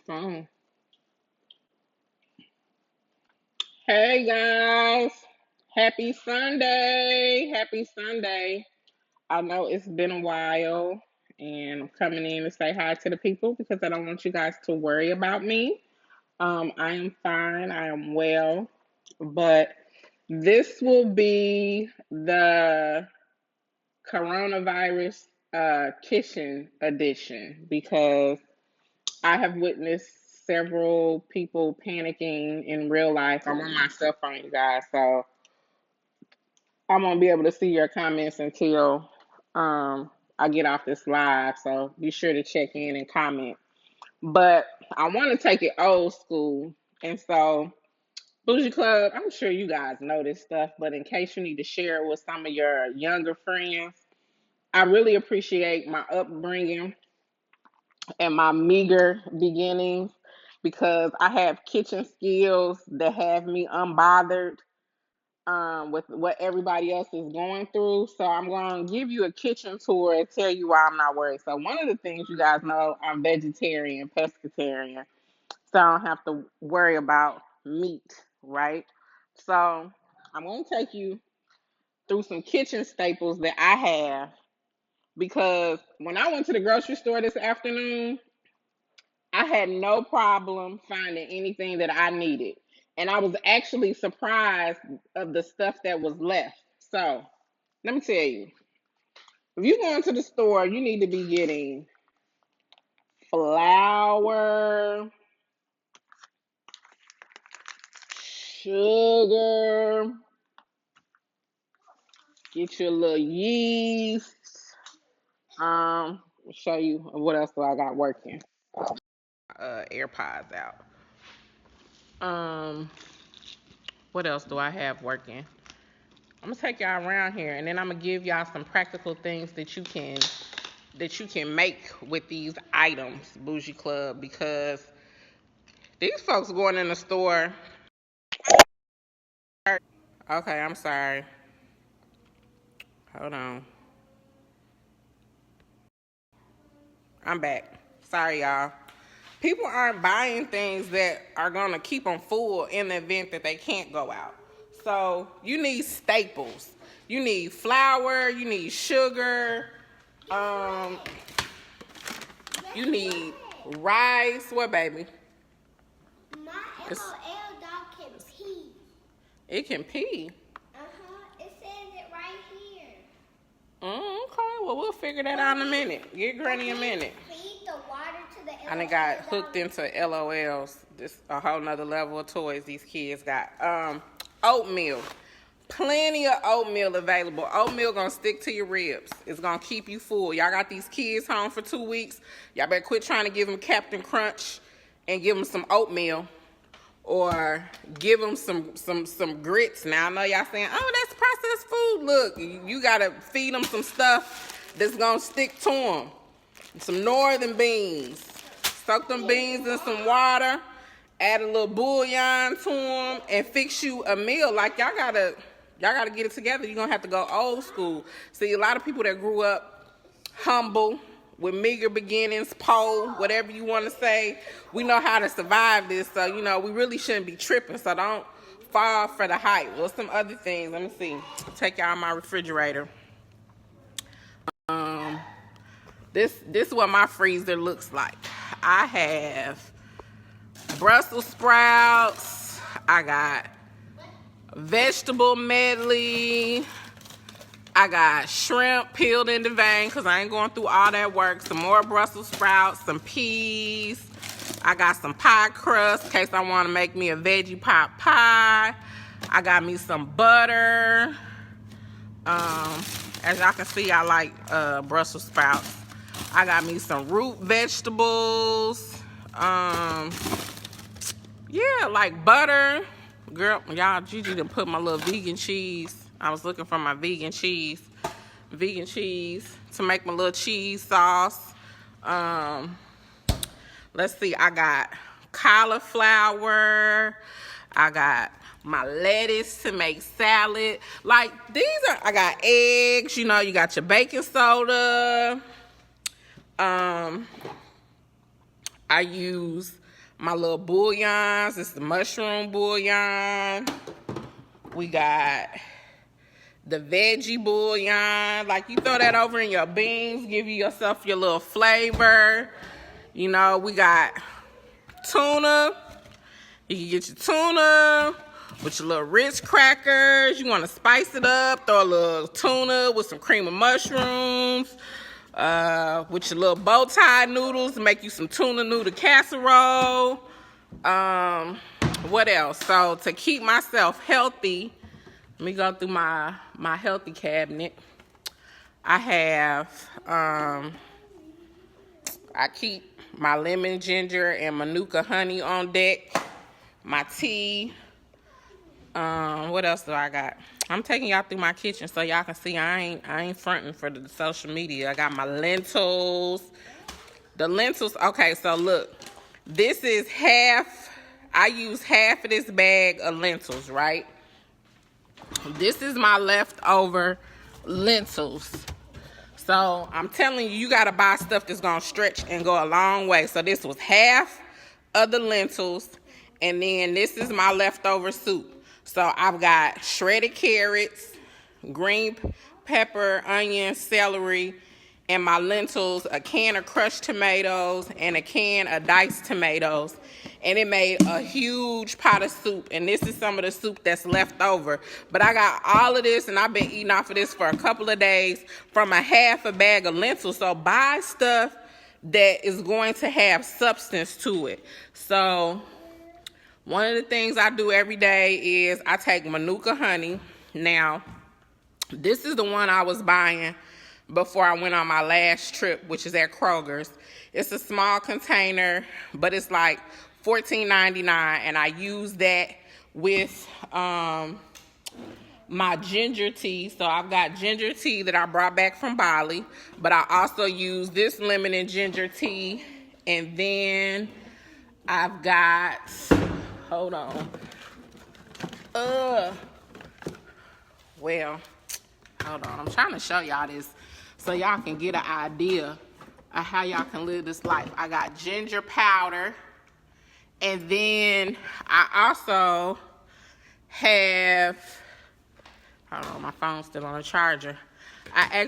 phone. Hey guys, happy Sunday. Happy Sunday. I know it's been a while and I'm coming in to say hi to the people because I don't want you guys to worry about me. I am fine, I am well, but this will be the coronavirus kitchen edition because I have witnessed several people panicking in real life. I'm on my cell phone, you guys, so I won't be able to see your comments until I get off this live. So be sure to check in and comment. But I want to take it old school, and so Bougie Club, I'm sure you guys know this stuff, but in case you need to share it with some of your younger friends, I really appreciate my upbringing and my meager beginnings because I have kitchen skills that have me unbothered with what everybody else is going through. So I'm going to give you a kitchen tour and tell you why I'm not worried. So one of the things you guys know, I'm vegetarian, pescatarian, so I don't have to worry about meat, right? So I'm going to take you through some kitchen staples that I have because when I went to the grocery store this afternoon, I had no problem finding anything that I needed. And I was actually surprised of the stuff that was left. So let me tell you, if you go into the store, you need to be getting flour, sugar, get your little yeast. I'll show you what else do I got working. AirPods out. Um, what else do I have working? I'm gonna take y'all around here, and then I'm gonna give y'all some practical things that you can make with these items, Bougie Club, because these folks going in the store. Okay, I'm sorry. Hold on. I'm back. Sorry, y'all. People aren't buying things that are gonna keep them full in the event that they can't go out. So you need staples. You need flour. You need sugar. Um, you need rice. What, baby? My LOL dog can pee. It can pee. It says it right here. Okay, well, we'll figure that out in a minute. Give Granny a minute. Feed the water to the LOL I done got hooked into LOLs. This a whole nother level of toys these kids got. Oatmeal. Plenty of oatmeal available. Oatmeal gonna stick to your ribs. It's gonna keep you full. Y'all got these kids home for 2 weeks. Y'all better quit trying to give them Captain Crunch and give them some oatmeal. Or give them some grits. Now I know y'all saying, "Oh, that's processed food." Look, you gotta feed them some stuff that's gonna stick to them. Some northern beans. Soak them beans in some water. Add a little bouillon to them and fix you a meal. Like y'all gotta get it together. You're gonna have to go old school. See, a lot of people that grew up humble, with meager beginnings, poor, whatever you want to say, we know how to survive this. So, we really shouldn't be tripping. So don't fall for the hype. What's some other things? Let me see. Take y'all my refrigerator. This is what my freezer looks like. I have Brussels sprouts. I got vegetable medley. I got shrimp peeled in the vein because I ain't going through all that work. Some more Brussels sprouts, some peas. I got some pie crust in case I want to make me a veggie pot pie. I got me some butter. As y'all can see, I like Brussels sprouts. I got me some root vegetables. Yeah, like butter. Girl, y'all, Gigi done put my little vegan cheese. I was looking for my vegan cheese to make my little cheese sauce. Let's see, I got cauliflower. I got my lettuce to make salad. Like I got eggs, you got your baking soda. I use my little bouillons. It's the mushroom bouillon. We got the veggie bouillon. Like, you throw that over in your beans, give yourself your little flavor. You know, we got tuna. You can get your tuna with your little Ritz crackers. You want to spice it up, throw a little tuna with some cream of mushrooms. With your little bow tie noodles, make you some tuna noodle casserole. What else? So to keep myself healthy, let me go through my healthy cabinet. I have, I keep my lemon, ginger, and manuka honey on deck. My tea. What else do I got? I'm taking y'all through my kitchen so y'all can see I ain't fronting for the social media. I got my lentils. The lentils, okay, so look. This is I use half of this bag of lentils, right? This is my leftover lentils. So I'm telling you, you gotta buy stuff that's gonna stretch and go a long way. So this was half of the lentils, and then this is my leftover soup. So I've got shredded carrots, green pepper, onion, celery, and my lentils, a can of crushed tomatoes, and a can of diced tomatoes. And it made a huge pot of soup. And this is some of the soup that's left over. But I got all of this, and I've been eating off of this for a couple of days from a half a bag of lentils. So buy stuff that is going to have substance to it. So one of the things I do every day is I take manuka honey. Now, this is the one I was buying before I went on my last trip, which is at Kroger's. It's a small container, but it's like $14.99, and I use that with my ginger tea. So I've got ginger tea that I brought back from Bali, but I also use this lemon and ginger tea, and then I've got, hold on, well, hold on, I'm trying to show y'all this so y'all can get an idea of how y'all can live this life. I got ginger powder, and then I also have, hold on, my phone's still on the charger. I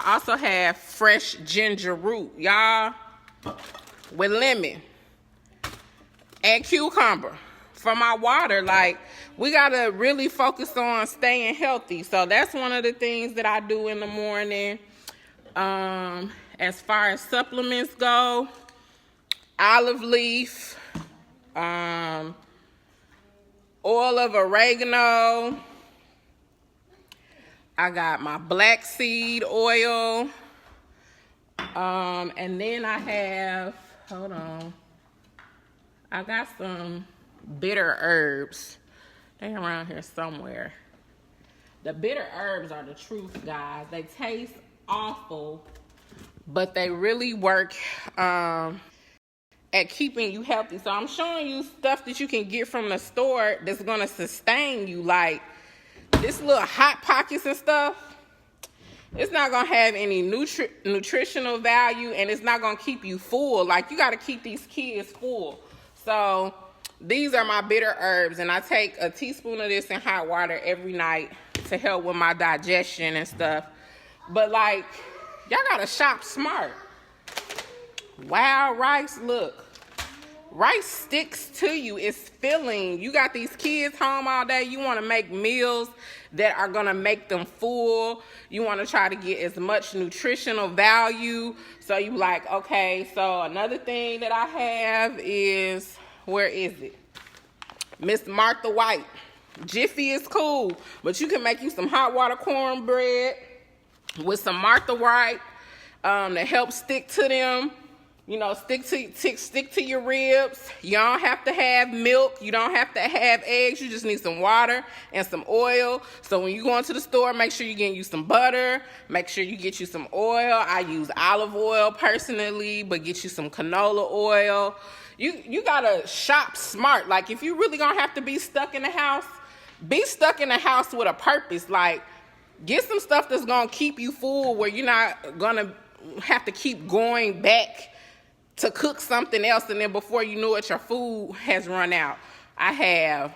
also have fresh ginger root, y'all, with lemon and cucumber for my water. Like, we gotta really focus on staying healthy. So that's one of the things that I do in the morning. As far as supplements go, olive leaf, oil of oregano. I got my black seed oil. And then I have, hold on, I got some bitter herbs. They're around here somewhere. The bitter herbs are the truth, guys. They taste awful, but they really work at keeping you healthy. So I'm showing you stuff that you can get from the store that's gonna sustain you. Like this little Hot Pockets and stuff, it's not gonna have any nutritional value, and it's not gonna keep you full. Like, you gotta keep these kids full. So these are my bitter herbs, and I take a teaspoon of this in hot water every night to help with my digestion and stuff. But like, y'all gotta shop smart. Wild rice, look. Rice sticks to you. It's filling. You got these kids home all day. You want to make meals that are going to make them full. You want to try to get as much nutritional value. So you like, okay, so another thing that I have is, where is it? Miss Martha White. Jiffy is cool, but you can make you some hot water cornbread with some Martha White that helps stick to them. You know, stick to your ribs. You don't have to have milk. You don't have to have eggs. You just need some water and some oil. So when you go into the store, make sure you get you some butter. Make sure you get you some oil. I use olive oil personally, but get you some canola oil. You gotta shop smart. Like, if you really gonna have to be stuck in the house, be stuck in the house with a purpose. Like, get some stuff that's gonna keep you full, where you're not gonna have to keep going back to cook something else, and then before you know it, your food has run out. I have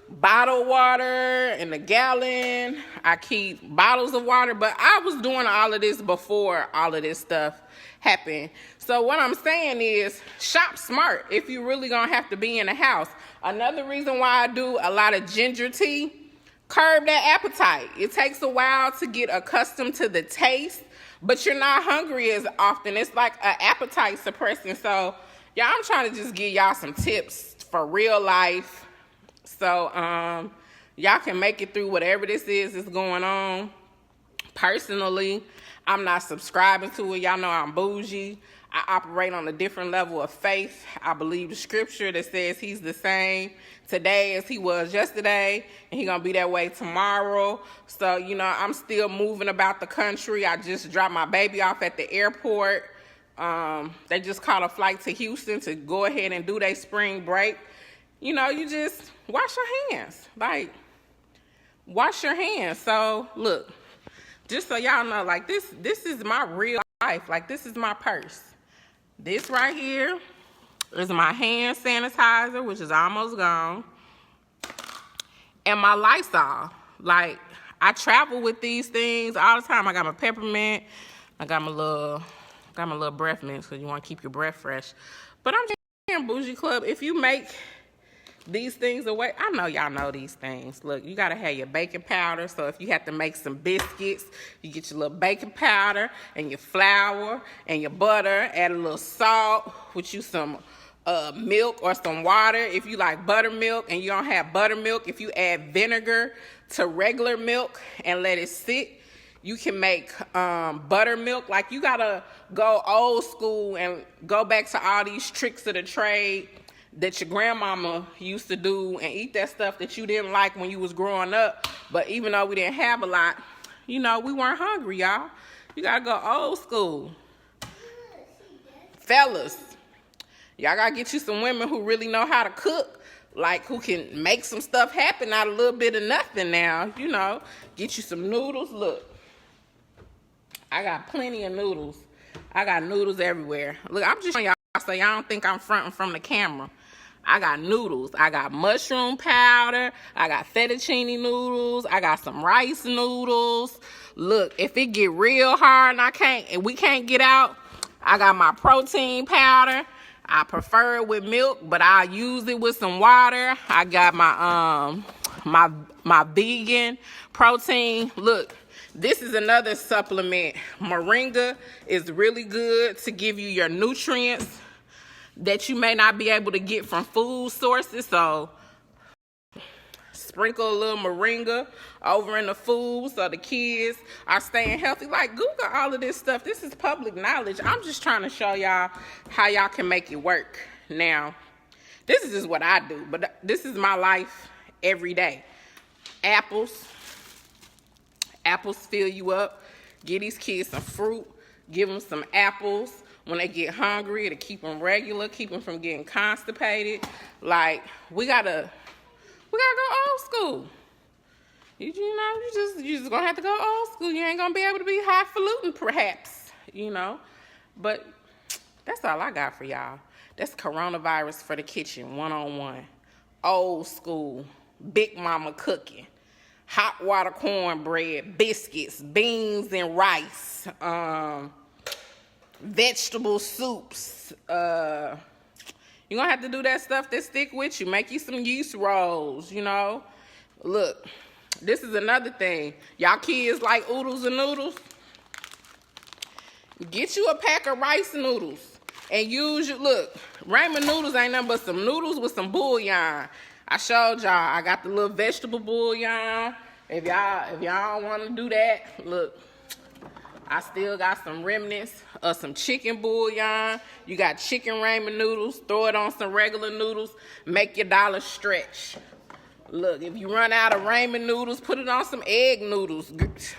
bottled water in a gallon. I keep bottles of water, but I was doing all of this before all of this stuff happened. So what I'm saying is shop smart if you really gonna have to be in the house. Another reason why I do a lot of ginger tea, curb that appetite. It takes a while to get accustomed to the taste, but you're not hungry as often. It's like an appetite suppressant. So y'all, I'm trying to just give y'all some tips for real life, so y'all can make it through whatever this is going on. Personally, I'm not subscribing to it. Y'all know I'm bougie. I operate on a different level of faith. I believe the scripture that says he's the same today as he was yesterday, and he's gonna be that way tomorrow. So, you know, I'm still moving about the country. I just dropped my baby off at the airport. They just caught a flight to Houston to go ahead and do their spring break. You know, you just wash your hands. Like, wash your hands. So, look, just so y'all know, like, this is my real life. Like, this is my purse. This right here is my hand sanitizer, which is almost gone, and my Lysol. Like, I travel with these things all the time. I got my peppermint. I got my little breath mints because you want to keep your breath fresh. But I'm just saying, Bougie Club, if you make these things away, I know y'all know these things. Look, you gotta have your baking powder. So if you have to make some biscuits, you get your little baking powder and your flour and your butter. Add a little salt with you some milk or some water. If you like buttermilk and you don't have buttermilk, if you add vinegar to regular milk and let it sit, you can make buttermilk. Like, you gotta go old school and go back to all these tricks of the trade that your grandmama used to do and eat that stuff that you didn't like when you was growing up. But even though we didn't have a lot, you know, we weren't hungry, y'all. You gotta go old school. Fellas, y'all gotta get you some women who really know how to cook, like who can make some stuff happen out of a little bit of nothing now, you know. Get you some noodles. Look, I got plenty of noodles. I got noodles everywhere. Look, I'm just showing y'all so y'all don't think I'm fronting from the camera. I got noodles. I got mushroom powder. I got fettuccine noodles. I got some rice noodles. Look, if it get real hard and we can't get out, I got my protein powder. I prefer it with milk, but I use it with some water. I got my vegan protein. Look, this is another supplement. Moringa is really good to give you your nutrients that you may not be able to get from food sources. So sprinkle a little moringa over in the food so the kids are staying healthy. Like, Google all of this stuff. This is public knowledge. I'm just trying to show y'all how y'all can make it work. Now, this is just what I do, but this is my life every day. Apples fill you up. Give these kids some fruit. Give them some apples. When they get hungry, it'll keep them regular, keep them from getting constipated. Like, we gotta go old school. You just gonna have to go old school. You ain't gonna be able to be highfalutin, perhaps, you know. But that's all I got for y'all. That's coronavirus for the kitchen, 101. Old school, big mama cooking. Hot water cornbread, biscuits, beans and rice, vegetable soups. You're gonna have to do that stuff that stick with you. Make you some yeast rolls, you know. Look, this is another thing. Y'all kids like oodles and noodles? Get you a pack of rice noodles and use your, look, ramen noodles ain't nothing but some noodles with some bouillon. I showed y'all, I got the little vegetable bouillon. If y'all don't want to do that, look, I still got some remnants of some chicken bouillon. You got chicken ramen noodles. Throw it on some regular noodles. Make your dollar stretch. Look, if you run out of ramen noodles, put it on some egg noodles.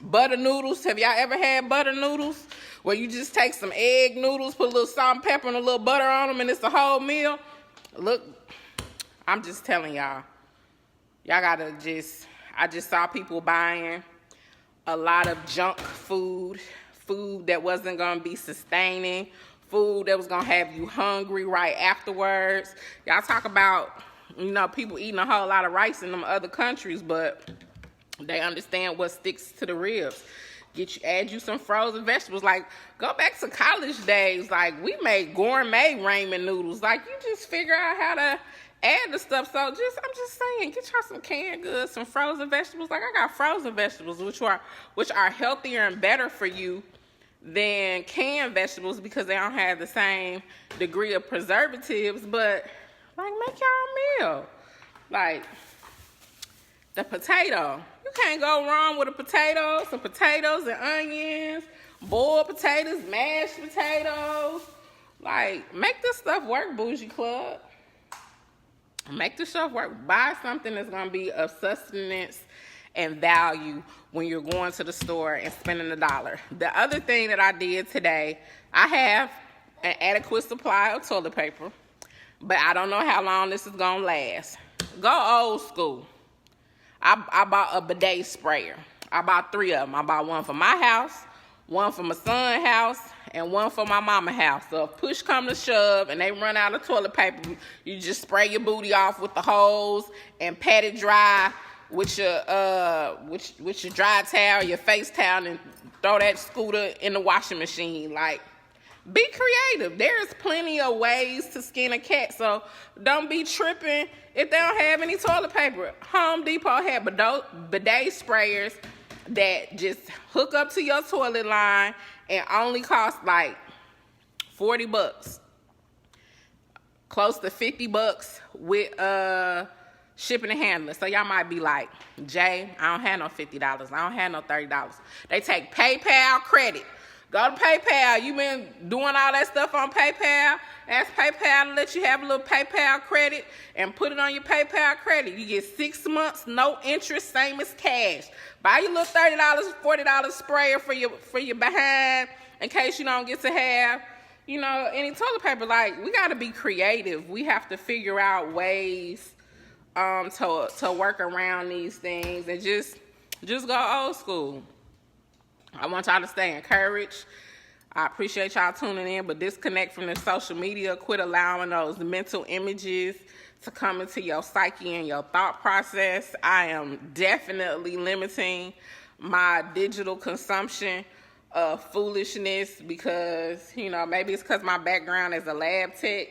Butter noodles. Have y'all ever had butter noodles? Where you just take some egg noodles, put a little salt and pepper and a little butter on them, and it's a whole meal? Look, I'm just telling y'all. Y'all gotta I just saw people buying a lot of junk food that wasn't gonna be sustaining food that was gonna have you hungry right afterwards. Y'all talk about, people eating a whole lot of rice in them other countries, but they understand what sticks to the ribs. Add you some frozen vegetables. Like, go back to college days. Like, we made gourmet ramen noodles. Like, you just figure out how to add the stuff. So I'm just saying, get y'all some canned goods, some frozen vegetables. Like, I got frozen vegetables, which are healthier and better for you than canned vegetables because they don't have the same degree of preservatives. But, like, make y'all a meal. Like, the potato. You can't go wrong with a potato, some potatoes and onions, boiled potatoes, mashed potatoes. Like, make this stuff work, Bougie Club. Make this stuff work. Buy something that's going to be of sustenance and value when you're going to the store and spending $1. The other thing that I did today, I have an adequate supply of toilet paper, but I don't know how long this is going to last. Go old school. I bought a bidet sprayer. I bought 3 of them. I bought one for my house, one for my son's house, and one for my mama's house. So if push come to shove and they run out of toilet paper, you just spray your booty off with the hose and pat it dry with your dry towel, your face towel, and throw that scooter in the washing machine. Like, be creative. There's plenty of ways to skin a cat, so don't be tripping if they don't have any toilet paper. Home Depot had bidet sprayers that just hook up to your toilet line and only cost like $40, close to $50 with shipping and handling. So y'all might be like, Jay, I don't have no $50. I don't have no $30. They take PayPal credit. Go to PayPal. You been doing all that stuff on PayPal. Ask PayPal to let you have a little PayPal credit and put it on your PayPal credit. You get 6 months, no interest, same as cash. Buy your little $30, $40 sprayer for your behind in case you don't get to have, any toilet paper. Like, we got to be creative. We have to figure out ways to work around these things and just go old school. I want y'all to stay encouraged. I appreciate y'all tuning in, but disconnect from the social media. Quit allowing those mental images to come into your psyche and your thought process. I am definitely limiting my digital consumption of foolishness because, maybe it's because my background as a lab tech.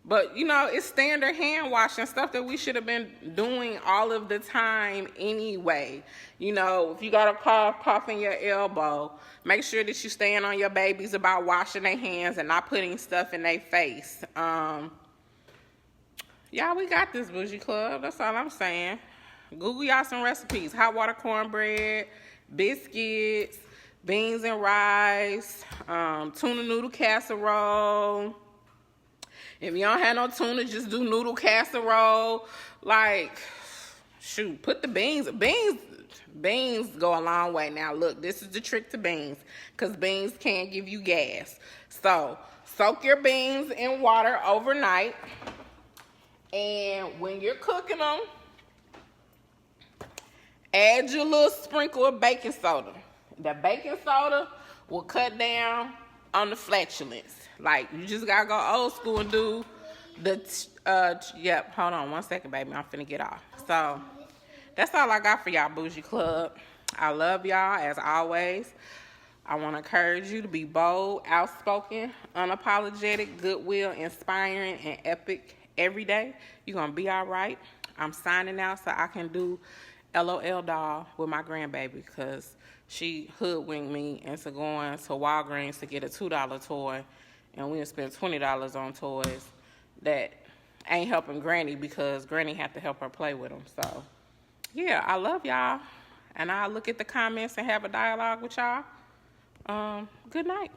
But, it's standard hand washing, stuff that we should have been doing all of the time anyway. If you got a cough in your elbow, make sure that you stand on your babies about washing their hands and not putting stuff in their face. Y'all, we got this, Bougie Club. That's all I'm saying. Google y'all some recipes. Hot water cornbread, biscuits, beans and rice, tuna noodle casserole. If you don't have no tuna, just do noodle casserole. Like, shoot, put the beans. Beans go a long way. Now, look, this is the trick to beans because beans can give you gas. So, soak your beans in water overnight. And when you're cooking them, add your little sprinkle of baking soda. The baking soda will cut down on the flatulence. Like, you just gotta go old school and do yep, hold on 1 second, baby. I'm finna get off. So, that's all I got for y'all, Bougie Club. I love y'all, as always. I want to encourage you to be bold, outspoken, unapologetic, goodwill, inspiring, and epic every day. You're gonna be all right. I'm signing out so I can do LOL doll with my grandbaby because she hoodwinked me into going to Walgreens to get a $2 toy, and we done spent $20 on toys that ain't helping Granny because Granny had to help her play with them. So, yeah, I love y'all, and I'll look at the comments and have a dialogue with y'all. Good night.